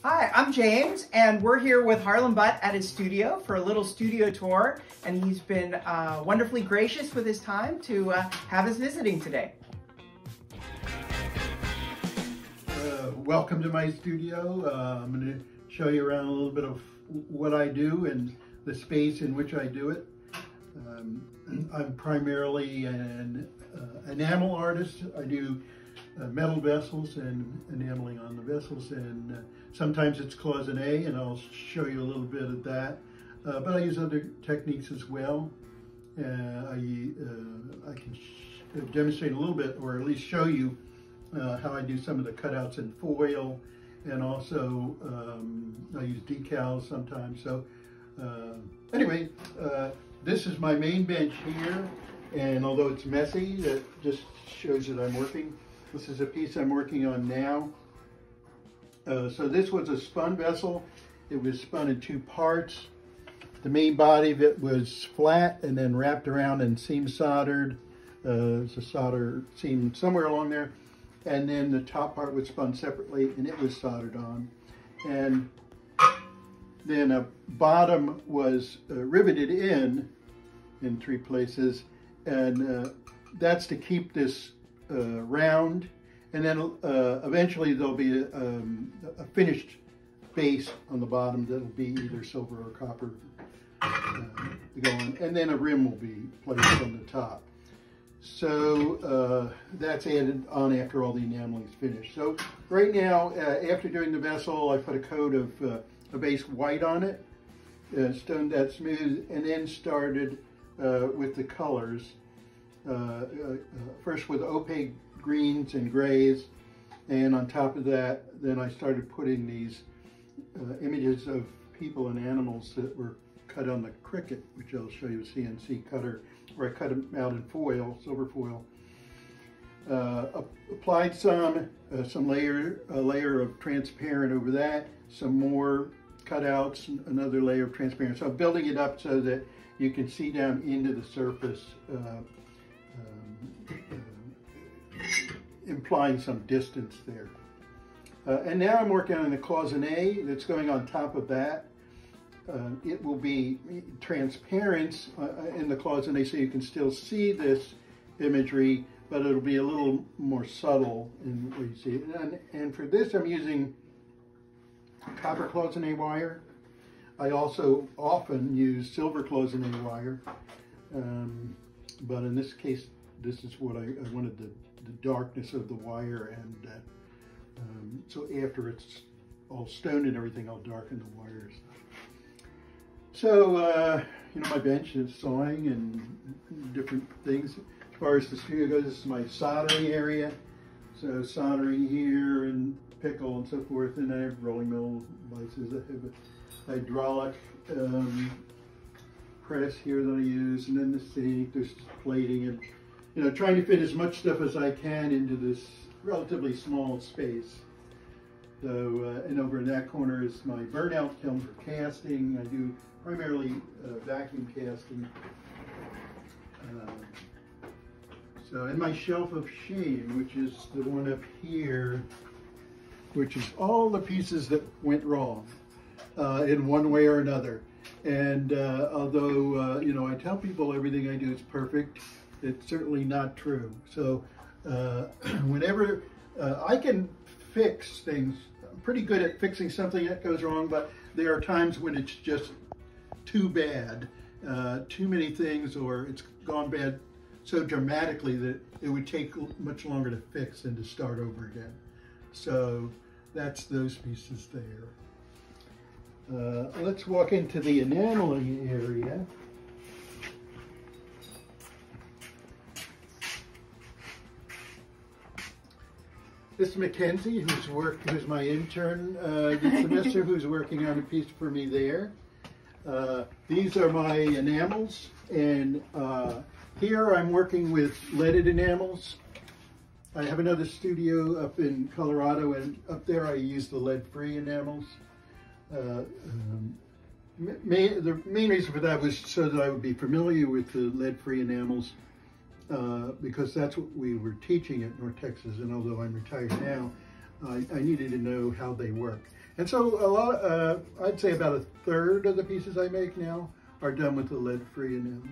Hi, I'm James, and we're here with Harlan Butt at his studio for a little studio tour, and he's been wonderfully gracious with his time to have us visiting today. Welcome to my studio. I'm going to show you around a little bit of what I do and the space in which I do it. I'm primarily an enamel artist. I do metal vessels and enameling on the vessels, and sometimes it's cloisonné, and I'll show you a little bit of that. But I use other techniques as well. I can demonstrate a little bit, or at least show you how I do some of the cutouts in foil, and also I use decals sometimes. So anyway, this is my main bench here, and although it's messy, that just shows that I'm working. This is a piece I'm working on now. So this was a spun vessel. It was spun in two parts. The main body of it was flat and then wrapped around and seam soldered. There's a solder seam somewhere along there. And then the top part was spun separately and it was soldered on. And then a bottom was riveted in three places. And that's to keep this round. And then eventually there'll be a finished base on the bottom that'll be either silver or copper to go on. And then a rim will be placed on the top. So that's added on after all the enameling is finished. So right now, after doing the vessel, I put a coat of a base white on it, stoned that smooth, and then started with the colors. First with opaque greens and grays, and on top of that, then I started putting these images of people and animals that were cut on the Cricut, which I'll show you a CNC cutter, where I cut them out in foil, silver foil. Applied some layer of transparent over that, some more cutouts, another layer of transparent. So I'm building it up so that you can see down into the surface, implying some distance there. And now I'm working on the cloisonné that's going on top of that. It will be transparent in the cloisonné, so you can still see this imagery, but it'll be a little more subtle in what you see. And for this, I'm using copper cloisonné wire. I also often use silver cloisonné wire, but in this case, this is what I wanted, the darkness of the wire, and so after it's all stoned and everything, I'll darken the wires. So, you know, my bench is sawing and different things. As far as the studio goes, this is my soldering area. So soldering here and pickle and so forth, and I have rolling mill devices. I have a hydraulic press here that I use, and then the sink, there's plating, and you know, trying to fit as much stuff as I can into this relatively small space. So, and over in that corner is my burnout kiln for casting. I do primarily vacuum casting. So, and my shelf of shame, which is the one up here, which is all the pieces that went wrong in one way or another. And although, you know, I tell people everything I do is perfect, it's certainly not true. So whenever I can fix things, I'm pretty good at fixing something that goes wrong, but there are times when it's just too bad, too many things, or it's gone bad so dramatically that it would take much longer to fix than to start over again. So that's those pieces there. Let's walk into the enameling area. This is Mackenzie, who's my intern this semester, who's working on a piece for me there. These are my enamels, and here I'm working with leaded enamels. I have another studio up in Colorado, and up there I use the lead-free enamels. The main reason for that was so that I would be familiar with the lead-free enamels, because that's what we were teaching at North Texas, and although I'm retired now, I needed to know how they work. And so a lot, I'd say about a third of the pieces I make now are done with the lead-free enamel.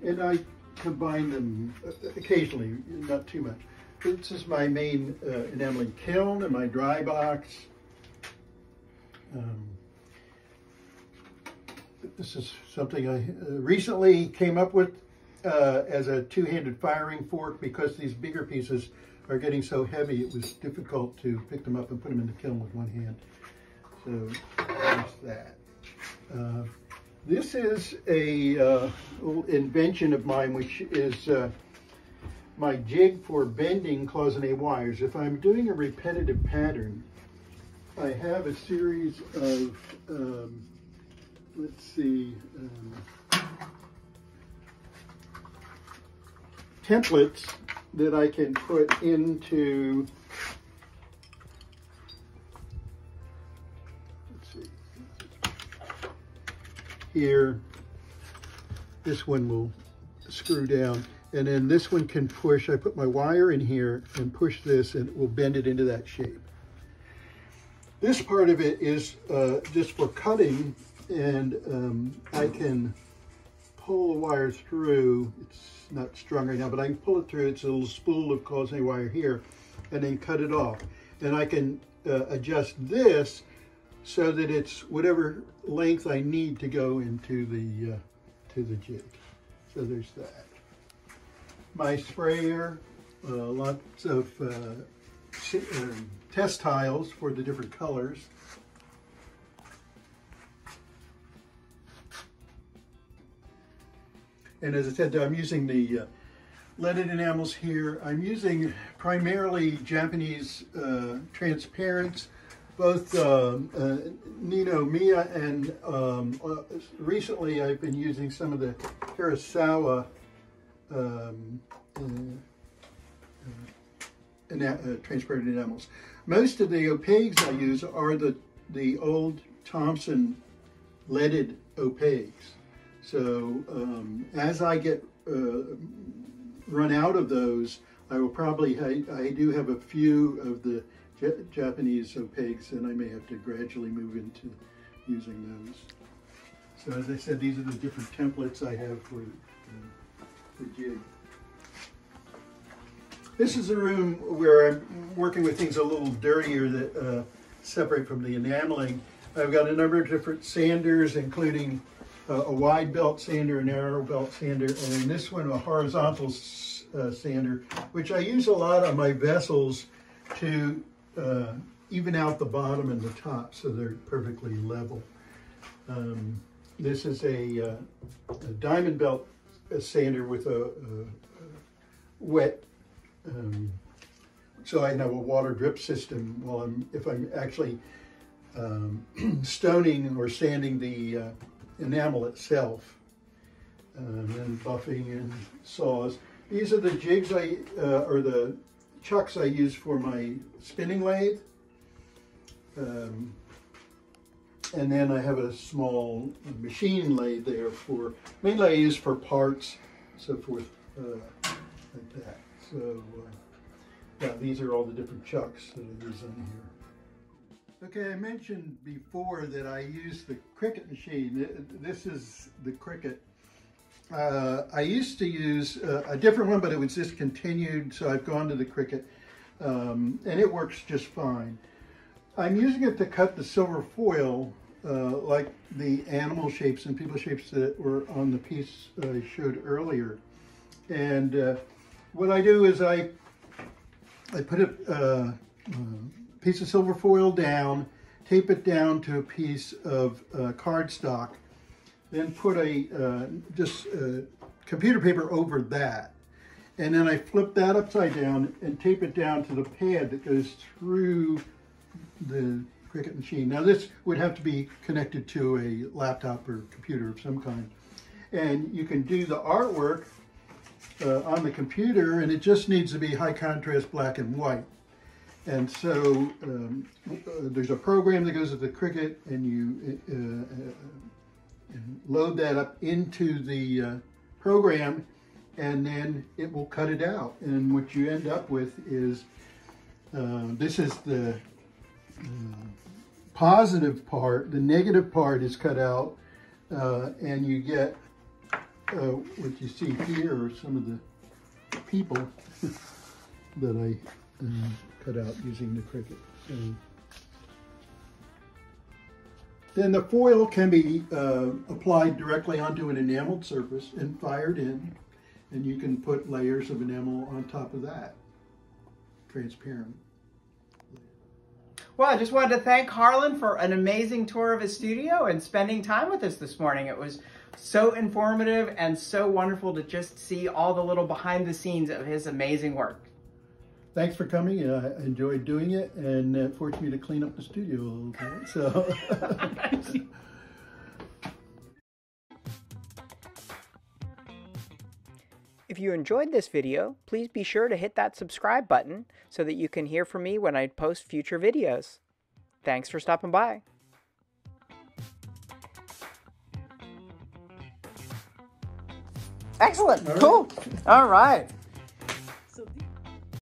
And I combine them occasionally, not too much. This is my main enameling kiln and my dry box. This is something I recently came up with as a two-handed firing fork because these bigger pieces are getting so heavy it was difficult to pick them up and put them in the kiln with one hand. So there's that. This is a little invention of mine, which is my jig for bending cloisonne wires. If I'm doing a repetitive pattern, I have a series of, let's see, templates that I can put into, let's see, here. This one will screw down, and then this one can push. I put my wire in here and push this, and it will bend it into that shape. This part of it is just for cutting, and I can pull the wire through. It's not strung right now, but I can pull it through. It's a little spool of cloisonne wire here, and then cut it off. And I can adjust this so that it's whatever length I need to go into the jig. So there's that. My sprayer, lots of test tiles for the different colors. And as I said, I'm using the leaded enamels here. I'm using primarily Japanese transparents, both Nino Mia and recently I've been using some of the Hirasawa transparent enamels. Most of the opaques I use are the old Thompson leaded opaques. So as I get run out of those, I will probably, I do have a few of the Japanese opaques, and I may have to gradually move into using those. So as I said, these are the different templates I have for the jig. This is a room where I'm working with things a little dirtier that separate from the enameling. I've got a number of different sanders, including a wide belt sander, a narrow belt sander, and in this one a horizontal sander, which I use a lot on my vessels to even out the bottom and the top so they're perfectly level. This is a diamond belt sander with a wet, so I can have a water drip system while if I'm actually stoning or sanding the enamel itself, and then buffing and saws. These are the jigs or the chucks I use for my spinning lathe. And then I have a small machine lathe there for, mainly I use for parts, so forth, like that. So, yeah, these are all the different chucks that I use on here. Okay, I mentioned before that I use the Cricut machine. This is the Cricut. I used to use a different one, but it was discontinued, so I've gone to the Cricut, and it works just fine. I'm using it to cut the silver foil, like the animal shapes and people shapes that were on the piece I showed earlier. And what I do is I put a piece of silver foil down, tape it down to a piece of cardstock, then put just computer paper over that. And then I flip that upside down and tape it down to the pad that goes through the Cricut machine. Now this would have to be connected to a laptop or computer of some kind. And you can do the artwork on the computer, and it just needs to be high contrast black and white. And so there's a program that goes with the Cricut, and you load that up into the program, and then it will cut it out. And what you end up with is This is the positive part. The negative part is cut out, and you get what you see here are some of the people that I cut out using the Cricut. Then the foil can be applied directly onto an enameled surface and fired in, and you can put layers of enamel on top of that, transparent. Well, I just wanted to thank Harlan for an amazing tour of his studio and spending time with us this morning. It was so informative and so wonderful to just see all the little behind the scenes of his amazing work. Thanks for coming. I enjoyed doing it, and it forced me to clean up the studio a little bit. So. If you enjoyed this video, please be sure to hit that subscribe button so that you can hear from me when I post future videos. Thanks for stopping by. Excellent. Cool. All right.